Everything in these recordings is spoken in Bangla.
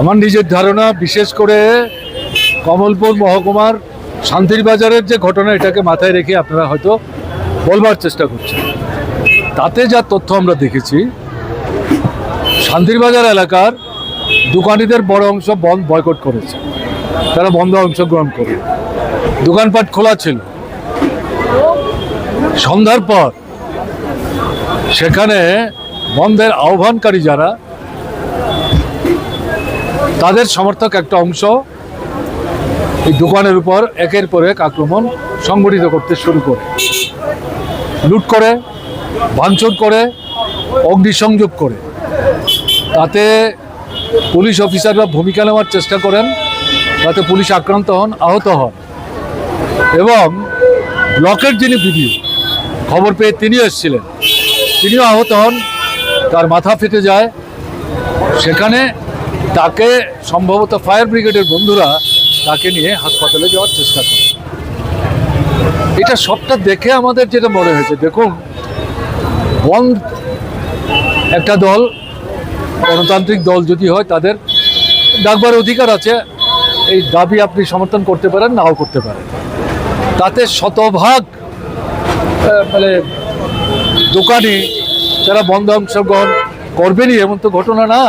আমার নিজের ধারণা, বিশেষ করে কমলপুর মহকুমার শান্তির বাজারের যে ঘটনা, এটাকে মাথায় রেখে আপনারা হয়তো বলবার চেষ্টা করছেন। তাতে যা তথ্য আমরা দেখেছি, শান্তির বাজার এলাকার দোকানিদের বড় অংশ বন্ধ বয়কট করেছে, তারা বন্ধ অংশগ্রহণ করে। দোকানপাট খোলা ছিল। সন্ধ্যার পর সেখানে বন্ধের আহ্বানকারী যারা, তাদের সমর্থক একটা অংশ এই দোকানের উপর একের পর এক আক্রমণ সংগঠিত করতে শুরু করে, লুট করে, ভাঙচুর করে, অগ্নিসংযোগ করে। তাতে পুলিশ অফিসাররা ভূমিকা নেওয়ার চেষ্টা করেন, তাতে পুলিশ আক্রান্ত হন, আহত হন। এবং ব্লকের যিনি বিডিও, খবর পেয়ে তিনি এসেছিলেন, তিনিও আহত হন, তার মাথা ফেটে যায়। সেখানে তাকে সম্ভবত ফায়ার ব্রিগেডের বন্ধুরা তাকে নিয়ে হাসপাতালে যাওয়ার চেষ্টা করে। এটা সবটা দেখে আমাদের যেটা মনে হয়েছে, দেখুন, বন্ধ একটা দল, গণতান্ত্রিক দল যদি হয়, তাদের ডাকবার অধিকার আছে। এই দাবি আপনি সমর্থন করতে পারেন, নাও করতে পারেন। তাতে শতভাগ মানে দোকানি যারা বন্ধ অংশগ্রহণ করবেনই এমন তো ঘটনা না।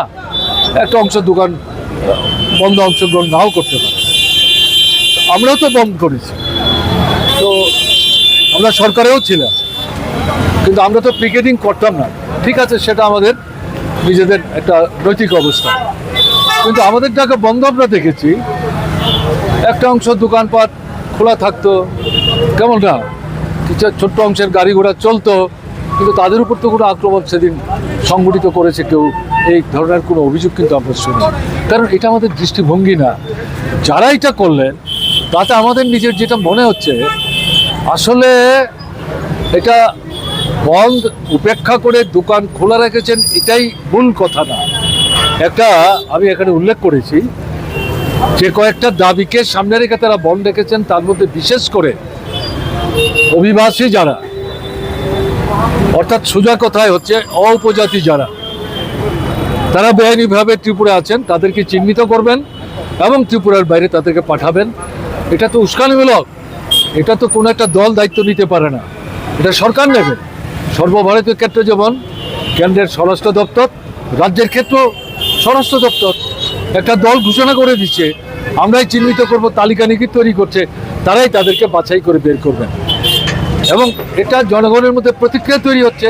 একটা অংশ দোকান বন্ধ অংশগ্রহণ নাও করতে পারে। আমরাও তো বন্ধ করেছি, তো আমরা সরকারেও ছিলাম, কিন্তু আমরা তো পিকেটিং করতাম না। ঠিক আছে, সেটা আমাদের নিজেদের একটা নৈতিক অবস্থা, কিন্তু আমাদের টাকা বন্ধ আমরা দেখেছি। একটা অংশ দোকানপাট খোলা থাকতো, কেমন না, কিছু ছোট্ট অংশের গাড়ি ঘোড়া চলতো, কিন্তু তাদের উপর তো কোনো আক্রমণ সেদিন সংগঠিত করেছে কেউ, এই ধরনের কোনো অভিযোগ কিন্তু আমরা শুনি। কারণ এটা আমাদের দৃষ্টিভঙ্গি না। যারা এটা করলেন, তাতে আমাদের নিজের যেটা মনে হচ্ছে, আসলে এটা বন্ধ উপেক্ষা করে দোকান খোলা রেখেছেন, এটাই মূল কথা না। একটা আমি এখানে উল্লেখ করেছি যে কয়েকটা দাবিকে সামনে রেখে তারা বন্ধ রেখেছেন। তার মধ্যে বিশেষ করে অভিবাসী যারা, অর্থাৎ সোজা কথায় হচ্ছে উপজাতি যারা, তারা বেআইনিভাবে ত্রিপুরা আছেন, তাদেরকে চিহ্নিত করবেন এবং ত্রিপুরার বাইরে তাদেরকে পাঠাবেন। এটা তো উস্কানিমূলক, এটা তো কোনো একটা দল দায়িত্ব নিতে পারে না, এটা সরকার নেবে। সর্বভারতীয় ক্ষেত্রে যেমন কেন্দ্রের স্বরাষ্ট্র দপ্তর, রাজ্যের ক্ষেত্রেও স্বরাষ্ট্র দপ্তর একটা দল ঘোষণা করে দিচ্ছে, আমরাই চিহ্নিত করব, তালিকা নিকি তৈরি করছে, তারাই তাদেরকে বাছাই করে বের করবেন। এবং এটা জনগণের মধ্যে প্রতিক্রিয়া তৈরি হচ্ছে,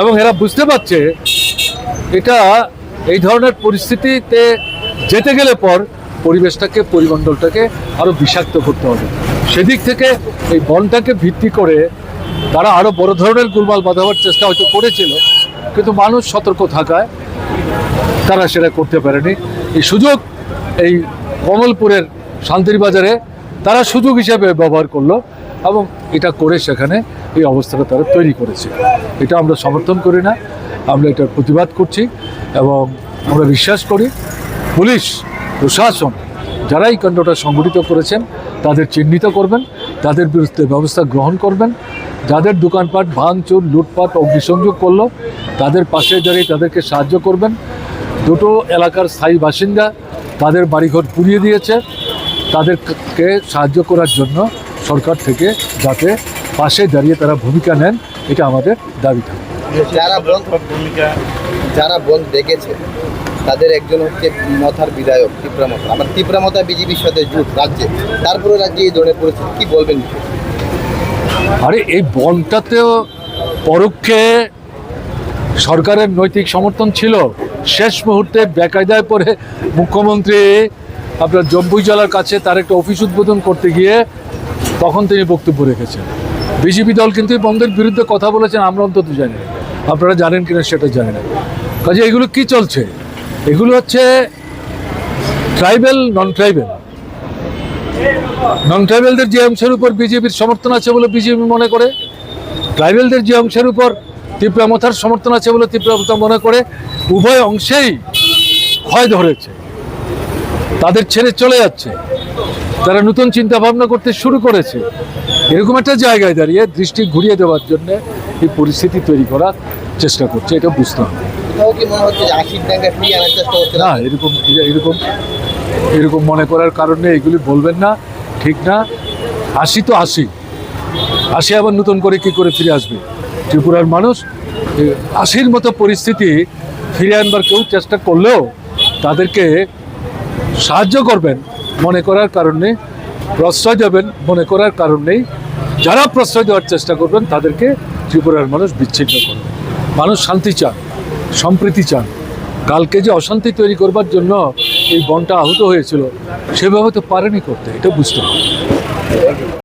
এবং এরা বুঝতে পারছে এটা এই ধরনের পরিস্থিতিতে যেতে গেলে পর পরিবেশটাকে, পরিমণ্ডলটাকে আরও বিষাক্ত করতে হবে। সেদিক থেকে এই বনটাকে ভিত্তি করে তারা আরও বড় ধরনের গোলমাল বাঁধাবার চেষ্টা হয়তো করেছিল, কিন্তু মানুষ সতর্ক থাকায় তারা সেটা করতে পারেনি। এই সুযোগ এই কমলপুরের শান্তির বাজারে তারা সুযোগ হিসেবে ব্যবহার করলো, এবং এটা করে সেখানে এই অবস্থাটা তারা তৈরি করেছে। এটা আমরা সমর্থন করি না, আমরা এটার প্রতিবাদ করছি। এবং আমরা বিশ্বাস করি পুলিশ প্রশাসন যারা এই কাণ্ডটা সংগঠিত করেছেন তাদের চিহ্নিত করবেন, তাদের বিরুদ্ধে ব্যবস্থা গ্রহণ করবেন। যাদের দোকানপাট ভাঙচুর, লুটপাট, অগ্নিসংযোগ করলো, তাদের পাশে দাঁড়িয়ে তাদেরকে সাহায্য করবেন। দুটো এলাকার স্থায়ী বাসিন্দা তাদের বাড়িঘর পুড়িয়ে দিয়েছে, তাদেরকে সাহায্য করার জন্য সরকার থেকে যাতে পাশে দাঁড়িয়ে তারা ভূমিকা নেন, এটা আমাদের দাবি থাকে। যারা বন্ধ দেখেছে তাদের একজন হচ্ছে মথার বিধায়ক তীব্রামতা। আমার তীব্রামতা বিজেপির সাথে জোট রাজ্যে, তারপরে রাজ্যে এই ধরনের পরিস্থিতি, কি বলবেন? আরে এই বনটাতেও পরোক্ষে সরকারের নৈতিক সমর্থন ছিল। শেষ মুহূর্তে বেকায়দায় পড়ে মুখ্যমন্ত্রী আপনার জম্বুই জেলার কাছে তার একটা অফিস উদ্বোধন করতে গিয়ে তখন তিনি বক্তব্য রেখেছেন। বিজেপি দল কিন্তু এই বন্ধের বিরুদ্ধে কথা বলেছেন, আমরা অন্তত জানি না, আপনারা জানেন কিনা সেটা জানি না। কাজে এগুলো কি চলছে? এগুলো হচ্ছে ট্রাইবেল, নন ট্রাইবেলদের যে অংশের উপর বিজেপির সমর্থন আছে বলে বিজেপি মনে করে, ট্রাইবেলদের যে অংশের উপর তীব্রামথার সমর্থন আছে বলে তীব্রামথা মনে করে, উভয় অংশেই ক্ষয় ধরেছে, তাদের ছেড়ে চলে যাচ্ছে, তারা নতুন চিন্তা ভাবনা করতে শুরু করেছে। এরকম একটা জায়গায় দাঁড়িয়ে দৃষ্টি ঘুরিয়ে দেওয়ার জন্য এই পরিস্থিতি তৈরি করার চেষ্টা করছে, এটা বুঝতে হবে। কোথাও কি মনে হচ্ছে যে 80 ব্যাংকে ফিরিয়ে আনার চেষ্টা হচ্ছে না, এরকম এরকম এরকম মনে করার কারণে এগুলি বলবেন না, ঠিক না। 80 তো 80, 80 আবার নতুন করে কি করে ফিরে আসবে? ত্রিপুরার মানুষ 80-র মতো পরিস্থিতি ফিরে আনবার কেউ চেষ্টা করলেও তাদেরকে সাহায্য করবেন মনে করার কারণে, প্রশ্রয় দেবেন মনে করার কারণ নেই। যারা প্রশ্রয় দেওয়ার চেষ্টা করবেন তাদেরকে ত্রিপুরার মানুষ বিচ্ছিন্ন করবে। মানুষ শান্তি চান, সম্প্রীতি চান। কালকে যে অশান্তি তৈরি করবার জন্য এই বনটা আহত হয়েছিল, সেভাবে তো পারেনি করতে, এটা বুঝতে হবে।